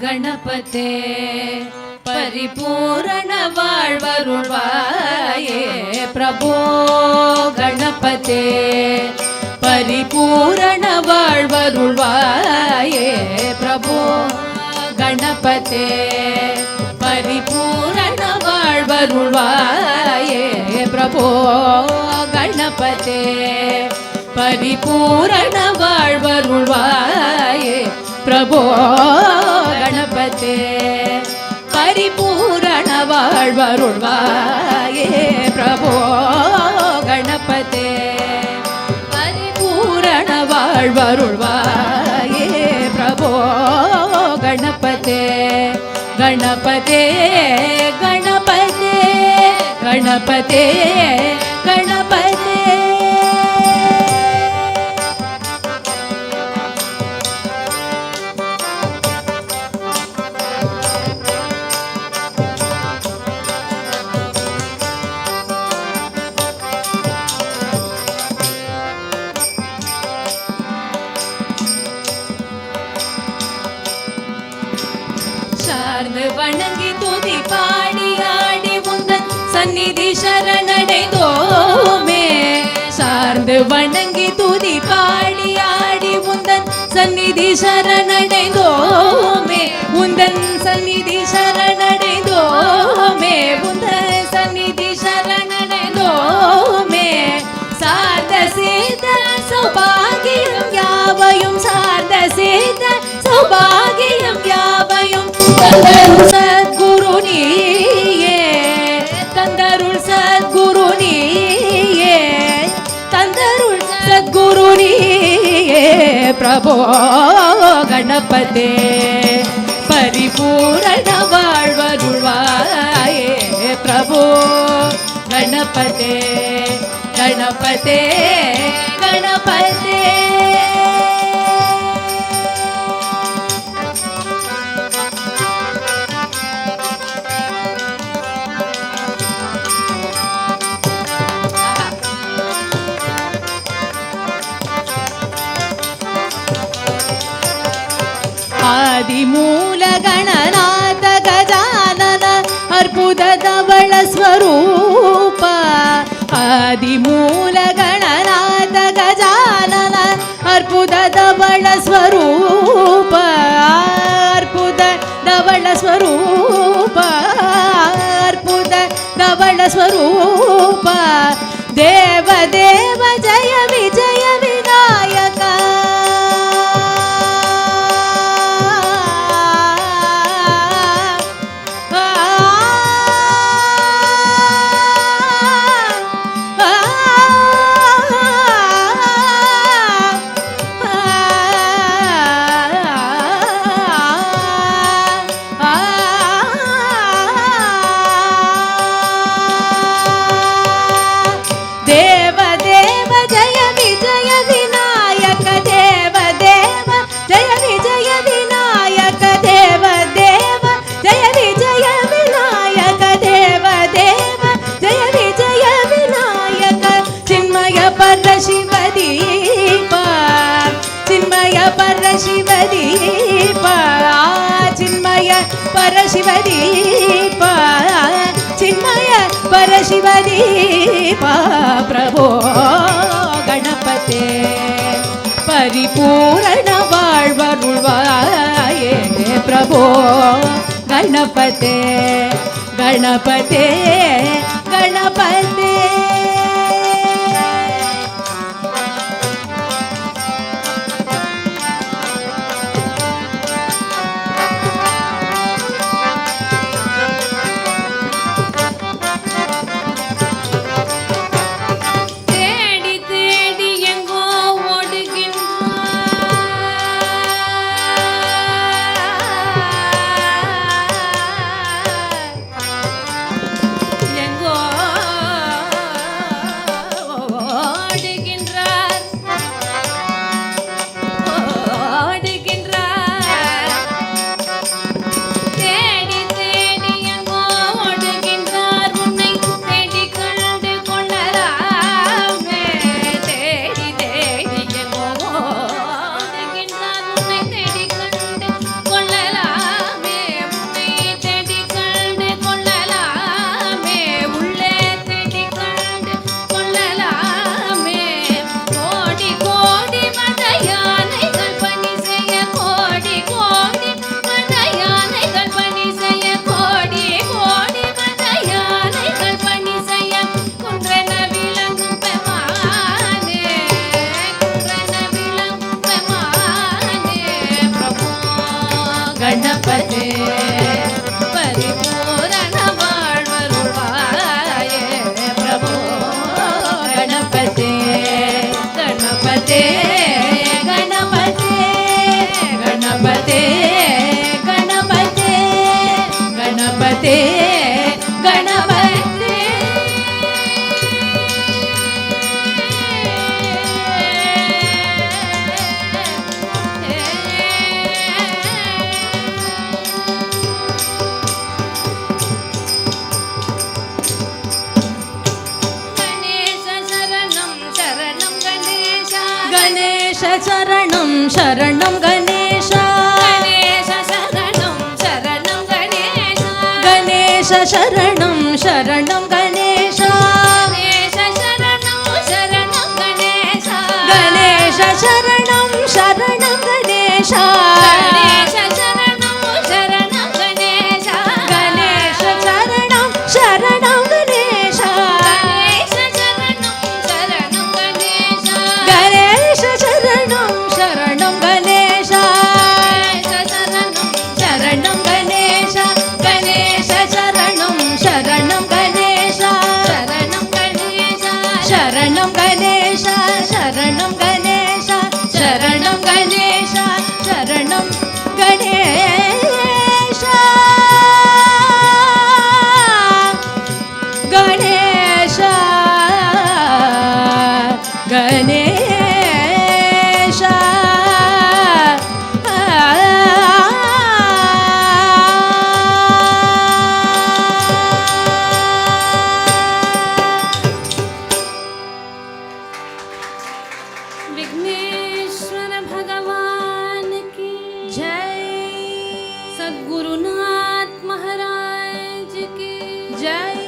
ಗಣಪತೆ ಪರಿಪೂರ್ಣ வாழ்வருள்வாயே ಪ್ರಭೋ ಗಣಪತೆ ಪರಿಪೂರ್ಣ வாழ்வருள்வாயே ಪ್ರಭೋ ಗಣಪತೆ ಪರಿಪೂರ್ಣ வாழ்வருள்வாயே ಪ್ರಭೋ ಗಣಪತೆ ಪರಿಪೂರ್ಣ வாழ்வருள்வாயே ಪ್ರಭೋ ಗಣಪತೆ ಪರಿಪೂರ್ಣ வாழ்வருள்வாயே ಪ್ರಭೋ ಗಣಪತೆ ಪರಿಪೂರ್ಣ வாழ்வருள்வாயே ಪ್ರಭೋ ಗಣಪತೆ ಗಣಪತೆ ಗಣಪತೆ ಗಣಪತೆ ಗಣಪತೆ சார்ந்து வணங்கி துதி பாடி ஆடி உந்தன் சந்நிதி சரணடைந்தோமே சார்ந்து வணங்கி துதி பாடி ஆடி உந்தன் சந்நிதி சரணடைந்தோமே உந்தன் சந்நிதி சரணடைந்தோமே உந்தன் சந்நிதி சரணடைந்தோமே சார்ந்த சேத சௌபாகியம் யாவையும் சார்ந்த சேத சௌபாகியம் யாவையும் தந்தருள் சத்குரு நீயே தந்தருள் சத்குரு நீயே தந்தருள் சத்குரு நீயே பிரபோ ಗಣಪತೆ ಪರಿಪೂರ್ಣ வாழ்வருள்வாயே ಪ್ರಭೋ ಗಣಪತೆ ಗಣಪತೆ ಗಣಪತೆ ಆದಿಮೂಲ ಗಣನಾಥ ಗಜಾನನ ಅರ್ಬುದದವಳ ಸ್ವರೂಪ ಆದಿಮೂಲ ಗಣನಾಥ ಗಜಾನನ ಅರ್ಬುದದವಳ ಸ್ವರೂಪ ಅರ್ಬುದದವಳ ಸ್ವರೂಪ ಅರ್ಬುದದವಳ ಸ್ವರೂಪ ದೇವ ದೇವ ಜಯ ವಿಜಯ ವಿನಾಯಕ ಶಿವದೀಪ ಚಿನ್ಮಯ ಪರ ಶಿವದೀಪ ಚಿನ್ಮಯ ಪರ ಶಿವದೀಪ ಚಿನ್ಮಯ ಪರ ಶಿವದೀಪ ಪ್ರಭೋ ಗಣಪತೆ ಪರಿಪೂರ್ಣ வாழ்வருள்வாயே ಪ್ರಭೋ ಗಣಪತೆ ಗಣಪತೆ ಗಣಪತೆ ಗಣಪತೆ ಪರಿಪೂರ್ಣ வாழ்வருள்வாயே ಪ್ರಭೋ ಗಣಪತೆ ಗಣಪತೆ ಗಣಪತೆ ಗಣಪತೆ ಗಣಪತೆ ಗಣಪತೆ ಗಣಪತೆ ಗಣೇಶ ಶರಣಂ ಶರಣಂ ಗಣೇಶ ಗಣೇಶ ಶರಣಂ ಶರಣಂ ಗಣೇಶ ಗಣೇಶ ಶರಣಂ ಶರಣಂ ಗಣೇಶ ಗಣೇಶ ಶರಣಂ ಶರಣಂ ಗಣೇಶ ಗಣೇಶ ಶರಣಂ ಶರಣಂ ಗಣೇಶ ಗಣೇಶ ಶರಣಂ ಶರಣಂ ಗಣೇಶ ಗಣೇಶ ಶರಣಂ ಶರಣಂ ಗಣೇಶ ಗಣೇಶ ಶರಣಂ ಶರಣಂ ಗಣೇಶ ಗಣೇಶ ಶರಣಂ ಶರಣಂ ಗಣೇಶ ಶರಣಂ ಗಣೇಶ ಗಣೇಶ ಶರಣಂ ಶರಣಂ ಗಣೇಶ ಶರಣಂ ಗಣೇಶ ಶರಣಂ ಗಣೇಶ ಶರಣಂ ಗಣೇಶ ಶರಣಂ ಗಣೇಶ ಶರಣಂ ಗಣೇಶ ಗಣೇಶ ಗಣೇಶ विघ्नेश्वर भगवान की जय सद्गुरुनाथ महाराज की जय